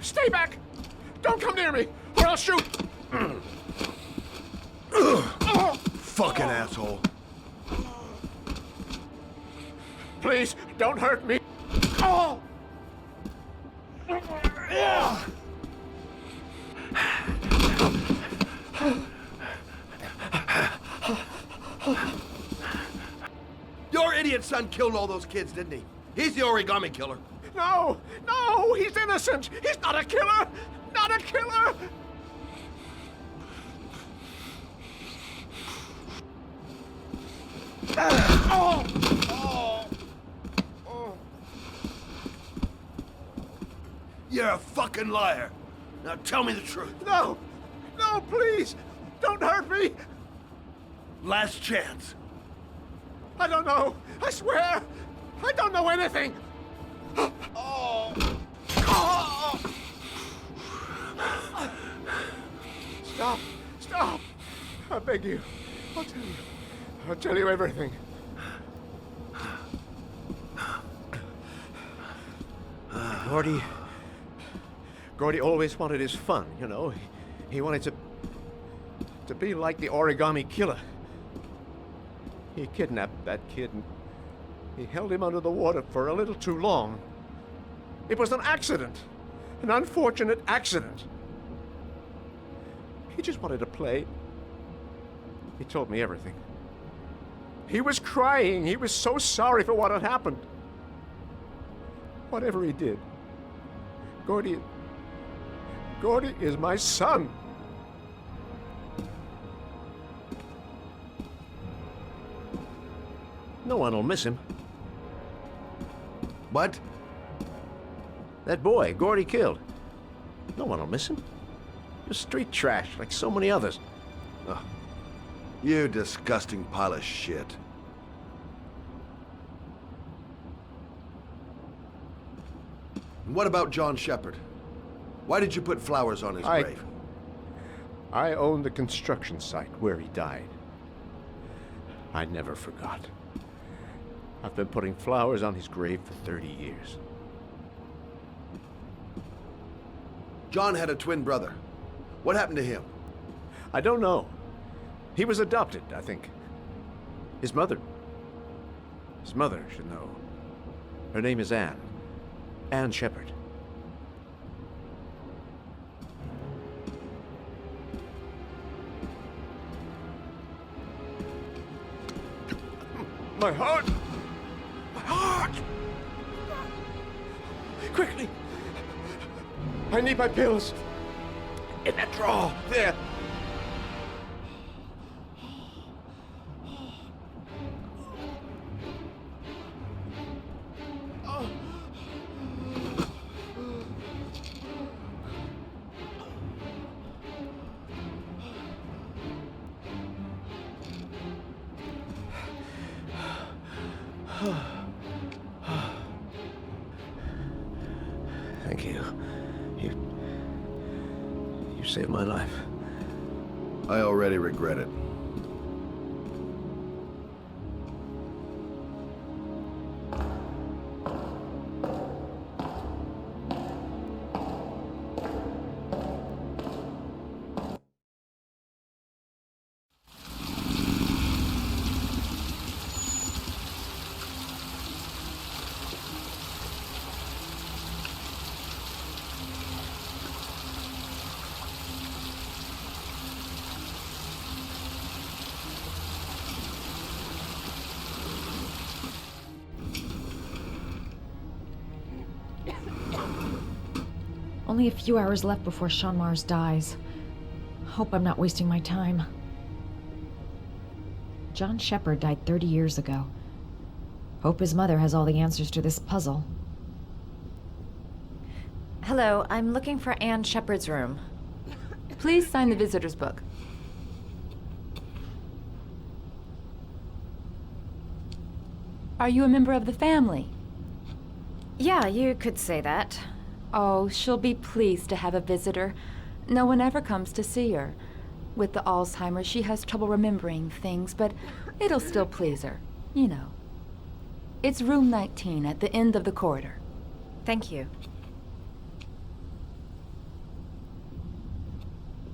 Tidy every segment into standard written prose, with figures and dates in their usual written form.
Stay back! Don't come near me, or I'll shoot! Fucking asshole. Please, don't hurt me. Oh! Your idiot son killed all those kids, didn't he? He's the Origami Killer. No! No! He's innocent! He's not a killer! Not a killer! Oh! Oh! Oh! You're a fucking liar. Now tell me the truth. No! No, please! Don't hurt me! Last chance. I don't know! I swear! I don't know anything! Oh! Oh! Stop! Stop! I beg you. I'll tell you. I'll tell you everything. Gordy always wanted his fun, you know. He wanted to be like the Origami Killer. He kidnapped that kid and he held him under the water for a little too long. It was an accident. An unfortunate accident. He just wanted to play. He told me everything. He was crying. He was so sorry for what had happened. Whatever he did, Gordy is my son. No one will miss him. What? That boy, Gordy killed. No one will miss him. Just street trash, like so many others. Ugh. You disgusting pile of shit. And what about John Shepard? Why did you put flowers on his grave? I owned the construction site where he died. I never forgot. I've been putting flowers on his grave for 30 years. John had a twin brother. What happened to him? I don't know. He was adopted, I think. His mother should know. Her name is Anne. Anne Shepard. My heart! My heart! Quickly! I need my pills. In that drawer, there. Thank you. You saved my life. I already regret it. Only a few hours left before Sean Mars dies. Hope I'm not wasting my time. John Shepard died 30 years ago. Hope his mother has all the answers to this puzzle. Hello, I'm looking for Anne Shepard's room. Please sign the visitor's book. Are you a member of the family? Yeah, you could say that. Oh, she'll be pleased to have a visitor. No one ever comes to see her. With the Alzheimer's, she has trouble remembering things, but it'll still please her. You know. It's room 19 at the end of the corridor. Thank you.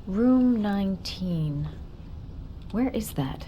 Room 19. Where is that?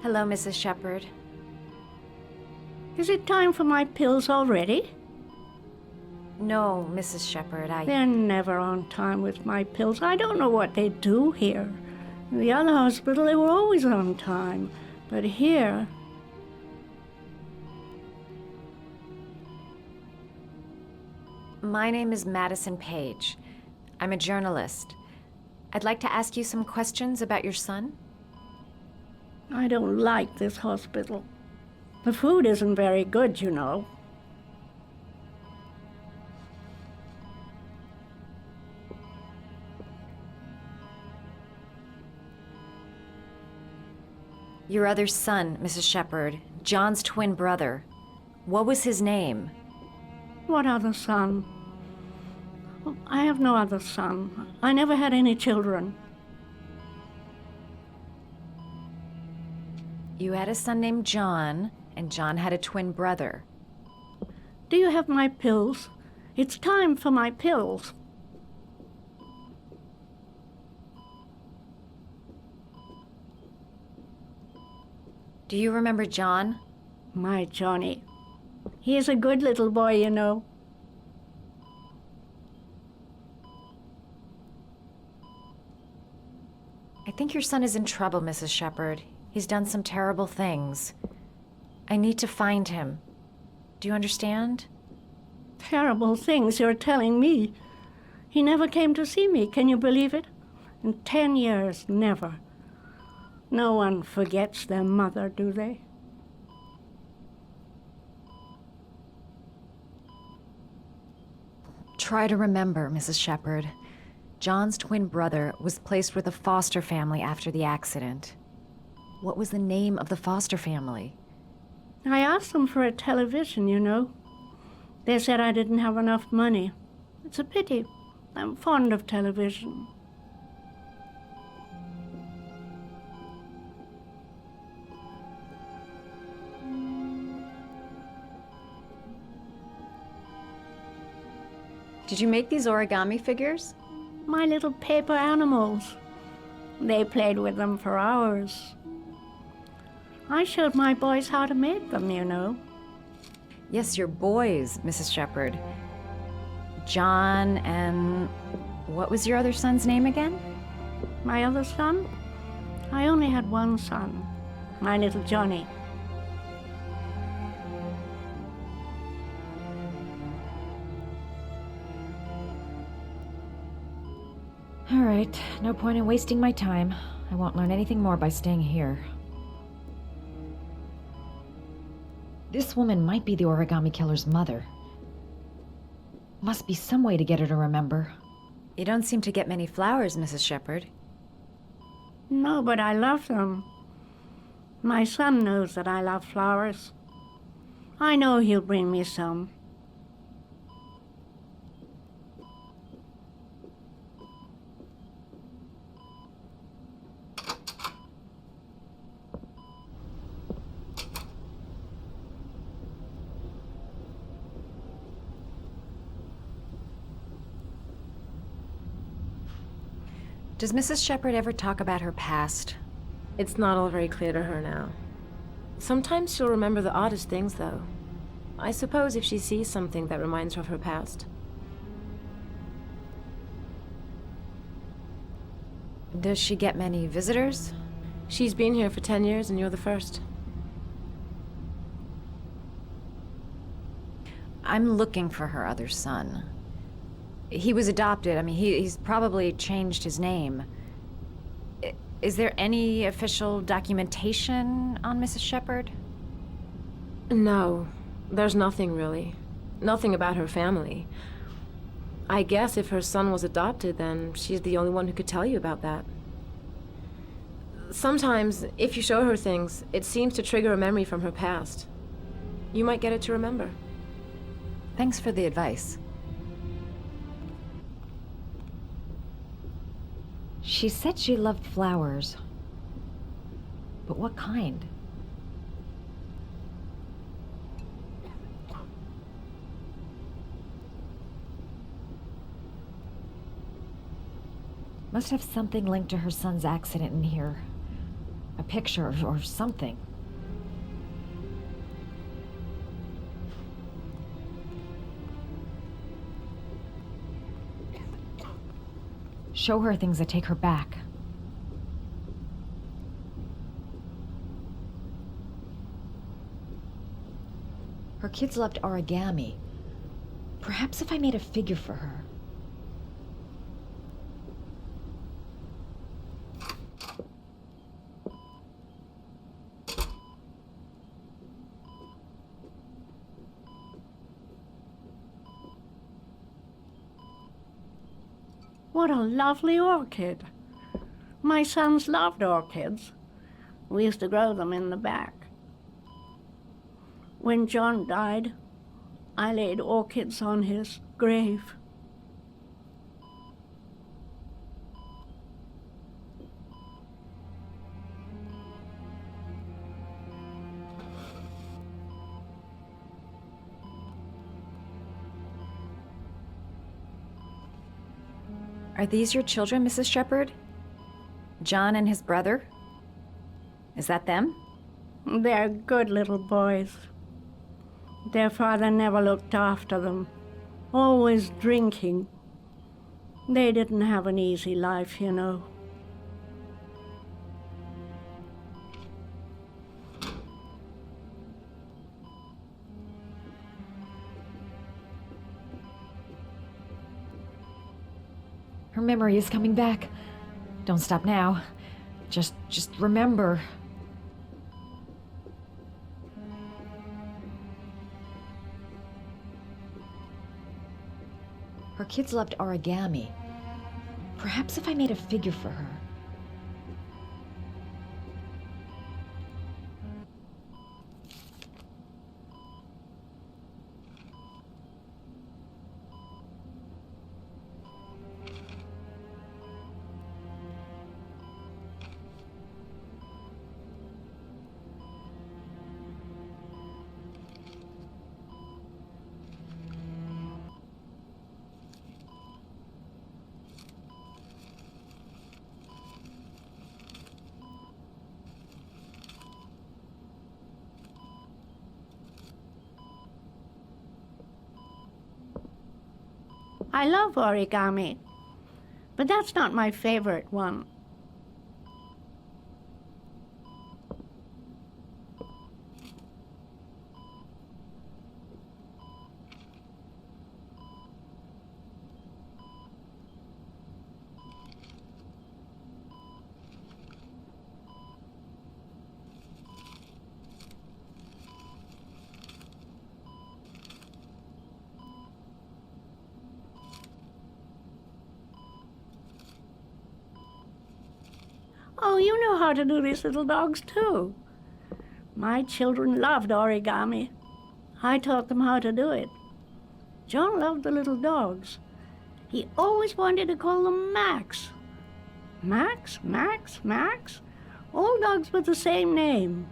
Hello, Mrs. Shepard. Is it time for my pills already? No, Mrs. Shepard, They're never on time with my pills. I don't know what they do here. In the other hospital, they were always on time. But here... My name is Madison Page. I'm a journalist. I'd like to ask you some questions about your son. I don't like this hospital. The food isn't very good, you know. Your other son, Mrs. Shepard, John's twin brother. What was his name? What other son? I have no other son. I never had any children. You had a son named John, and John had a twin brother. Do you have my pills? It's time for my pills. Do you remember John? My Johnny. He is a good little boy, you know. I think your son is in trouble, Mrs. Shepard. He's done some terrible things. I need to find him. Do you understand? Terrible things you're telling me. He never came to see me, can you believe it? In 10 years, never. No one forgets their mother, do they? Try to remember, Mrs. Shepard. John's twin brother was placed with a foster family after the accident. What was the name of the foster family? I asked them for a television, you know. They said I didn't have enough money. It's a pity. I'm fond of television. Did you make these origami figures? My little paper animals. They played with them for hours. I showed my boys how to make them, you know. Yes, your boys, Mrs. Shepard. John and... what was your other son's name again? My other son? I only had one son, my little Johnny. All right, no point in wasting my time. I won't learn anything more by staying here. This woman might be the Origami Killer's mother. Must be some way to get her to remember. You don't seem to get many flowers, Mrs. Shepard. No, but I love them. My son knows that I love flowers. I know he'll bring me some. Does Mrs. Shepherd ever talk about her past? It's not all very clear to her now. Sometimes she'll remember the oddest things, though. I suppose if she sees something that reminds her of her past. Does she get many visitors? She's been here for 10 years and you're the first. I'm looking for her other son. He was adopted. I mean, he's probably changed his name. Is there any official documentation on Mrs. Shepherd? No, there's nothing really. Nothing about her family. I guess if her son was adopted, then she's the only one who could tell you about that. Sometimes, if you show her things, it seems to trigger a memory from her past. You might get it to remember. Thanks for the advice. She said she loved flowers. But what kind? Must have something linked to her son's accident in here. A picture or something. Show her things that take her back. Her kids loved origami. Perhaps if I made a figure for her. What a lovely orchid. My sons loved orchids. We used to grow them in the back. When John died, I laid orchids on his grave. Are these your children, Mrs. Shepherd? John and his brother? Is that them? They're good little boys. Their father never looked after them, always drinking. They didn't have an easy life, you know. Her memory is coming back. Don't stop now. Just remember. Her kids loved origami. Perhaps if I made a figure for her. I love origami, but that's not my favorite one. Oh, you know how to do these little dogs, too. My children loved origami. I taught them how to do it. John loved the little dogs. He always wanted to call them Max. Max, Max, Max. All dogs with the same name.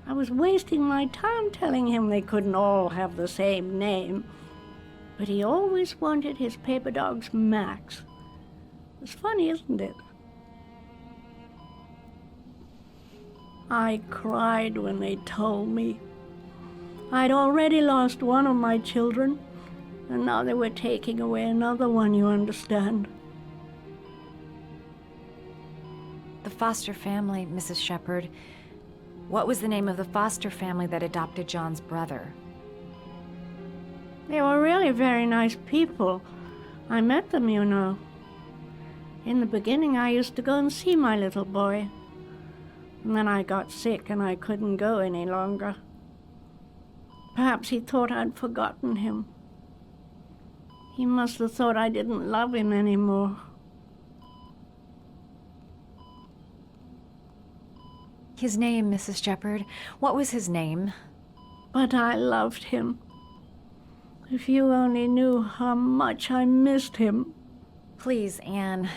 I was wasting my time telling him they couldn't all have the same name. But he always wanted his paper dogs Max. It's funny, isn't it? I cried when they told me. I'd already lost one of my children, and now they were taking away another one, you understand. The foster family, Mrs. Shepherd. What was the name of the foster family that adopted John's brother? They were really very nice people. I met them, you know. In the beginning, I used to go and see my little boy. And then I got sick and I couldn't go any longer. Perhaps he thought I'd forgotten him. He must have thought I didn't love him anymore. His name, Mrs. Shepherd. What was his name? But I loved him. If you only knew how much I missed him. Please, Anne.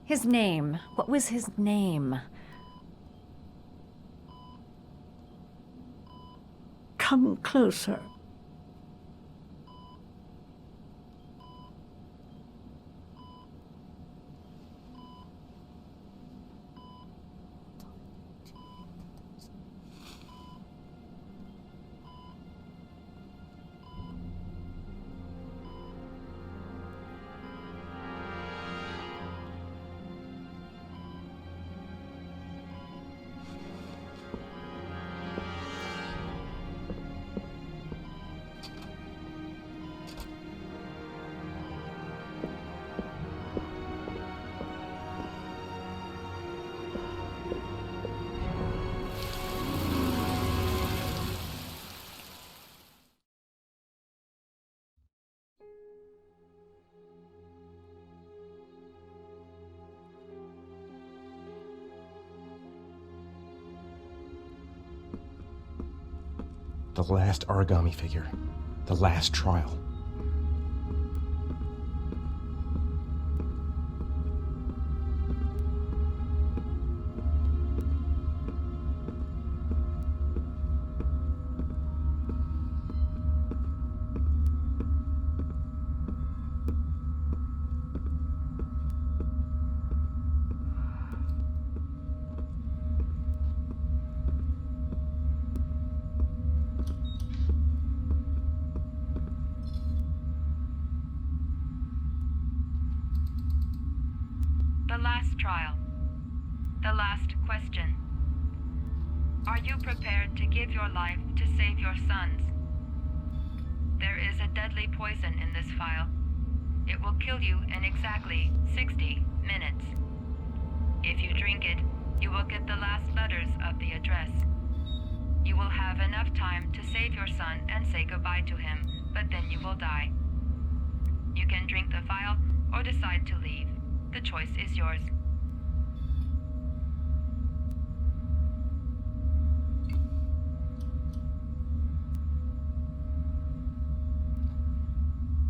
His name. What was his name? Come closer. The last origami figure. The last trial. The last trial. The last question. Are you prepared to give your life to save your sons? There is a deadly poison in this file. It will kill you in exactly 60 minutes. If you drink it, you will get the last letters of the address. You will have enough time to save your son and say goodbye to him, but then you will die. You can drink the file or decide to leave. The choice is yours.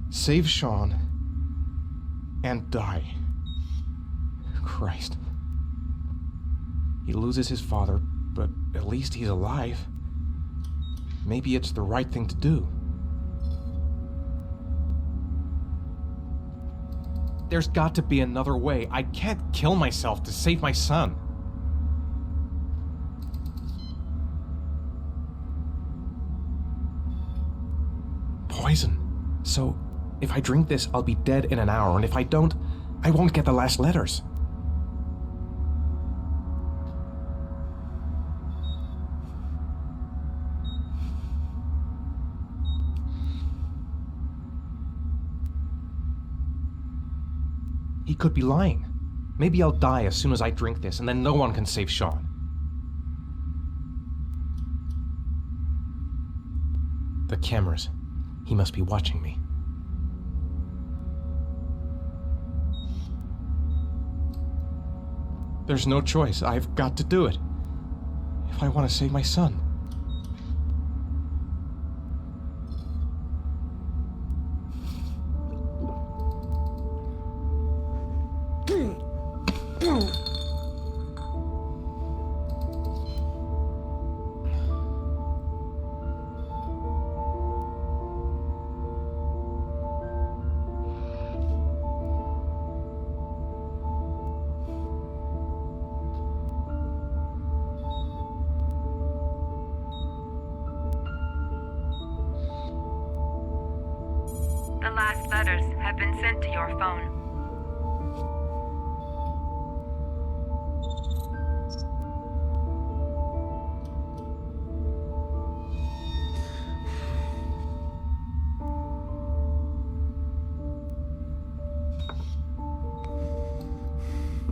Save Sean and die. Christ. He loses his father, but at least he's alive. Maybe it's the right thing to do. There's got to be another way. I can't kill myself to save my son. Poison. So, if I drink this, I'll be dead in an hour, and if I don't, I won't get the last letters. He could be lying. Maybe I'll die as soon as I drink this, and then no one can save Sean. The cameras. He must be watching me. There's no choice. I've got to do it. If I want to save my son. last letters have been sent to your phone.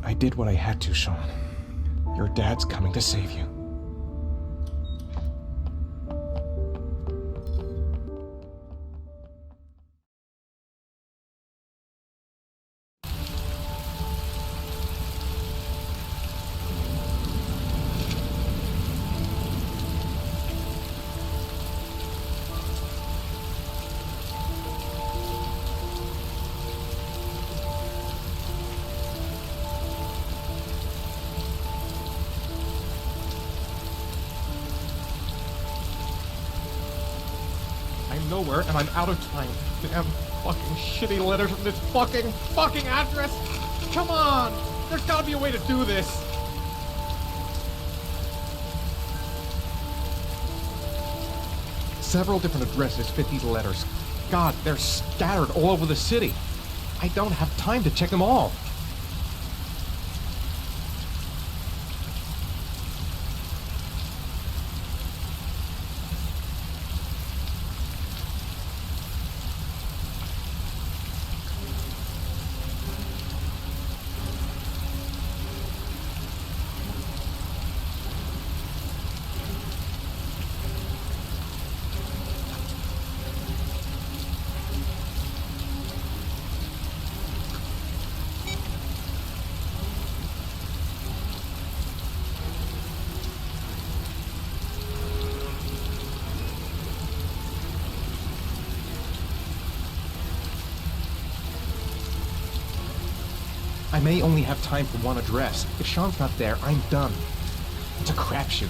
I did what I had to, Sean. Your dad's coming to save you. I'm nowhere, and I'm out of time. Damn fucking shitty letters from this fucking address! Come on! There's gotta be a way to do this! Several different addresses fit these letters. God, they're scattered all over the city. I don't have time to check them all. I may only have time for one address. If Sean's not there, I'm done. It's a crapshoot.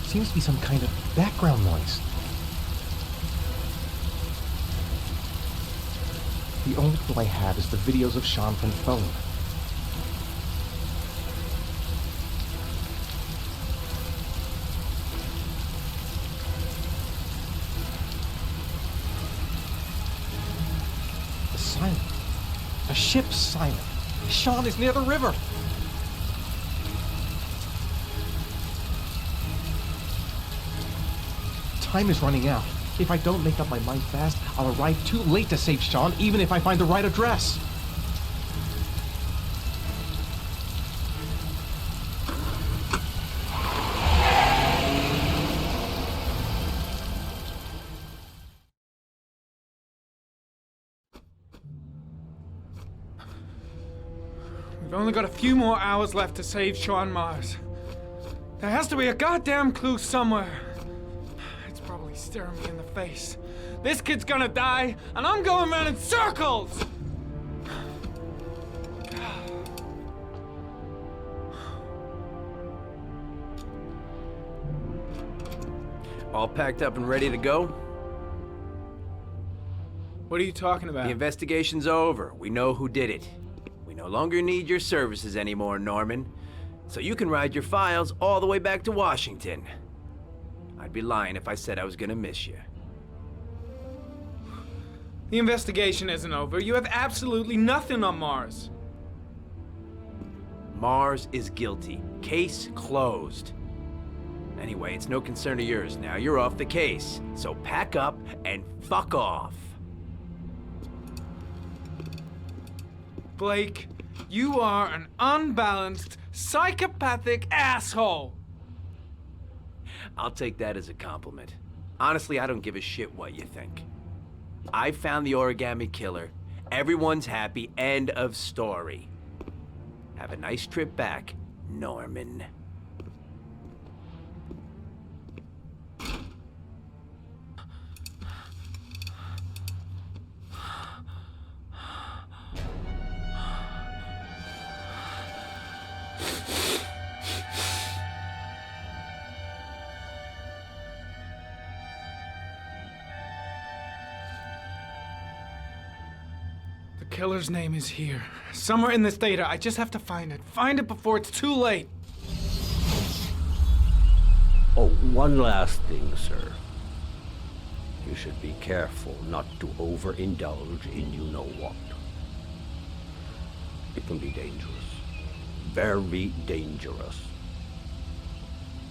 Seems to be some kind of background noise. The only clue I have is the videos of Sean from the phone. The ship's silent. Sean is near the river. Time is running out. If I don't make up my mind fast, I'll arrive too late to save Sean, even if I find the right address. We've only got a few more hours left to save Sean Mars. There has to be a goddamn clue somewhere. It's probably staring me in the face. This kid's gonna die, and I'm going around in circles! All packed up and ready to go? What are you talking about? The investigation's over. We know who did it. We no longer need your services anymore, Norman. So you can ride your files all the way back to Washington. I'd be lying if I said I was gonna miss you. The investigation isn't over. You have absolutely nothing on Mars. Mars is guilty. Case closed. Anyway, it's no concern of yours now. You're off the case. So pack up and fuck off. Blake, you are an unbalanced, psychopathic asshole! I'll take that as a compliment. Honestly, I don't give a shit what you think. I found the Origami Killer. Everyone's happy. End of story. Have a nice trip back, Norman. The killer's name is here. Somewhere in this data. I just have to find it. Find it before it's too late. Oh, One last thing, sir. You should be careful not to overindulge in you-know-what. It can be dangerous. Very dangerous.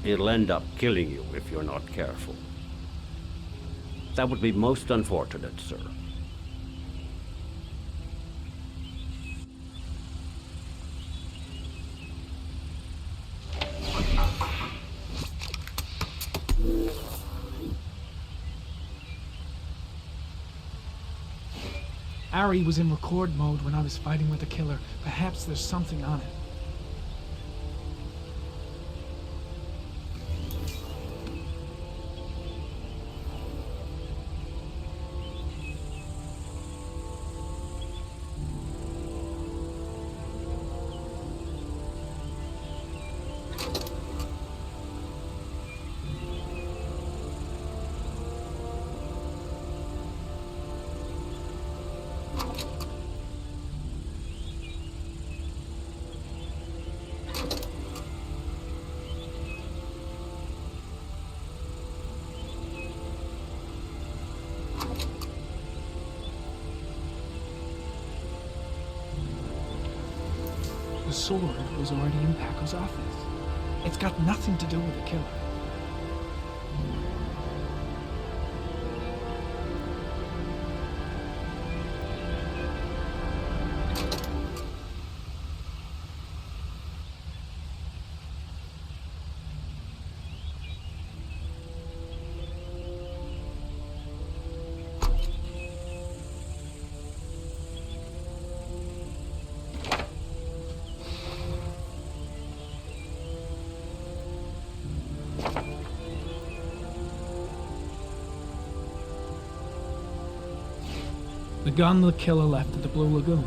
It'll end up killing you if you're not careful. That would be most unfortunate, sir. Ari was in record mode when I was fighting with the killer. Perhaps there's something on it. The sword was already in Paco's office. It's got nothing to do with the killer. The gun the killer left at the Blue Lagoon.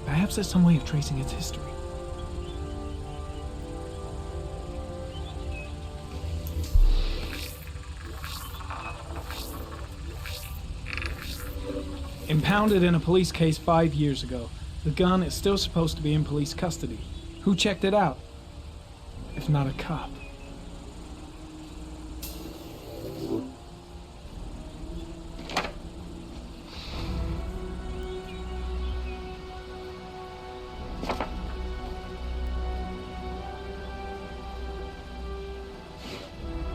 Perhaps there's some way of tracing its history. Impounded in a police case 5 years ago, the gun is still supposed to be in police custody. Who checked it out? If not a cop.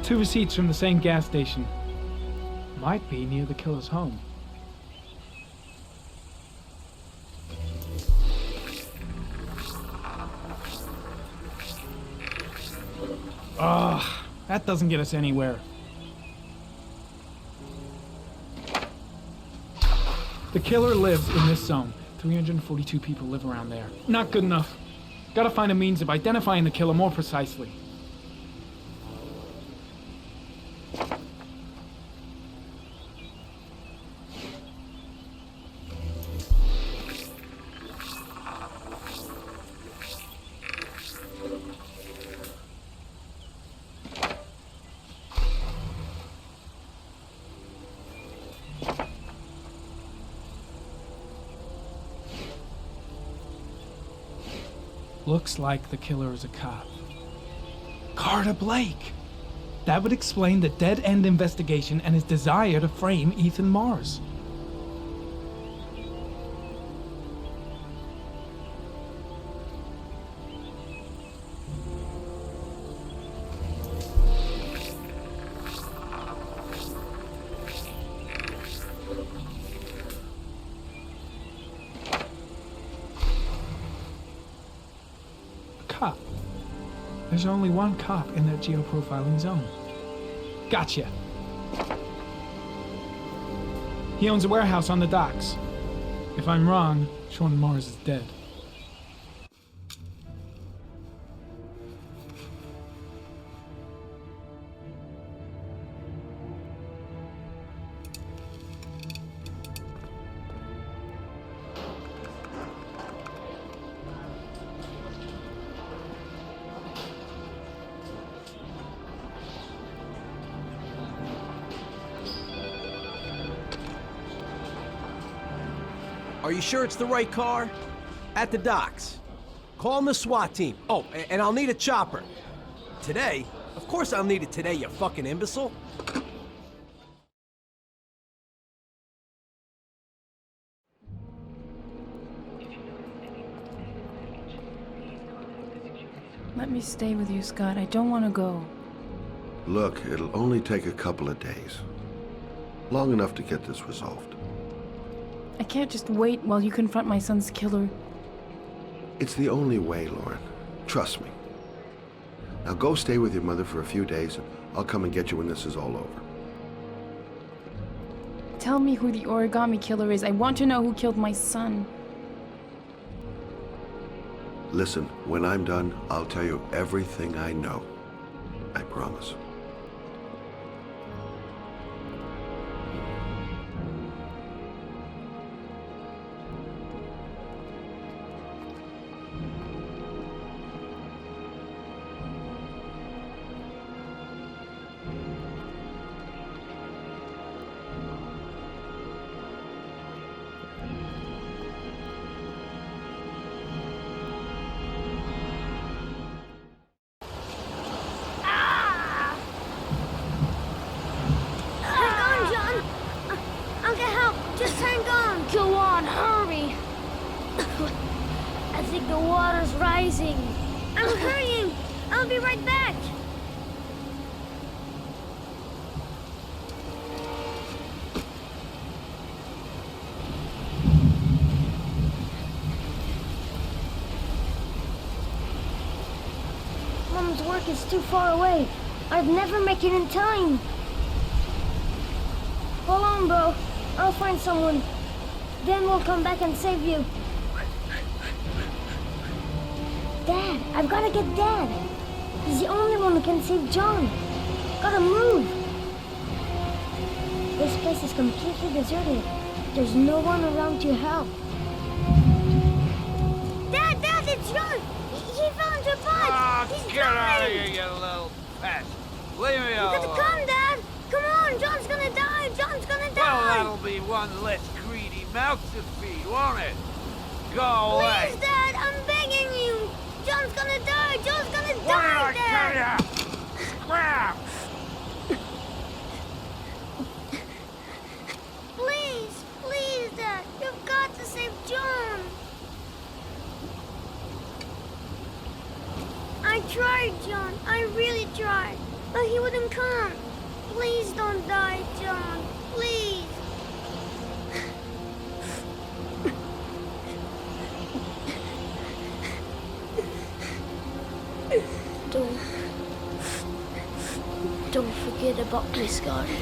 Two receipts from the same gas station. Might be near the killer's home. Ugh, that doesn't get us anywhere. The killer lives in this zone. 342 people live around there. Not good enough. Gotta find a means of identifying the killer more precisely. Looks like the killer is a cop. Carter Blake! That would explain the dead-end investigation and his desire to frame Ethan Mars. Cop. There's only one cop in that geoprofiling zone. Gotcha. He owns a warehouse on the docks. If I'm wrong, Sean Mars is dead. Are you sure it's the right car? At the docks. Call the SWAT team. Oh, and I'll need a chopper. Today? Of course I'll need it today, you fucking imbecile. Let me stay with you, Scott. I don't want to go. Look, it'll only take a couple of days. Long enough to get this resolved. I can't just wait while you confront my son's killer. It's the only way, Lauren. Trust me. Now go stay with your mother for a few days, and I'll come and get you when this is all over. Tell me who the Origami Killer is. I want to know who killed my son. Listen, when I'm done, I'll tell you everything I know. I promise. I'm hurrying! I'll be right back! Mom's work is too far away. I'd never make it in time. Hold on, bro. I'll find someone. Then we'll come back and save you. Dad, I've got to get Dad. He's the only one who can save John. Gotta move. This place is completely deserted. There's no one around to help. Dad, it's John. He fell into a pot. He's Get out of dying. here, you little pest. Leave me You alone. gotta come, Dad. Come on, John's gonna die. John's gonna die. Well, that'll be one less greedy mouth to feed, won't it? Go away. Please, Dad, I'm begging you. John's gonna die. John's gonna What did die, I Dad. tell you? Scram! Please, Dad. You've got to save John. I tried, John. I really tried. But he wouldn't come. Please don't die, John. Please. Don't forget about me, Scotty.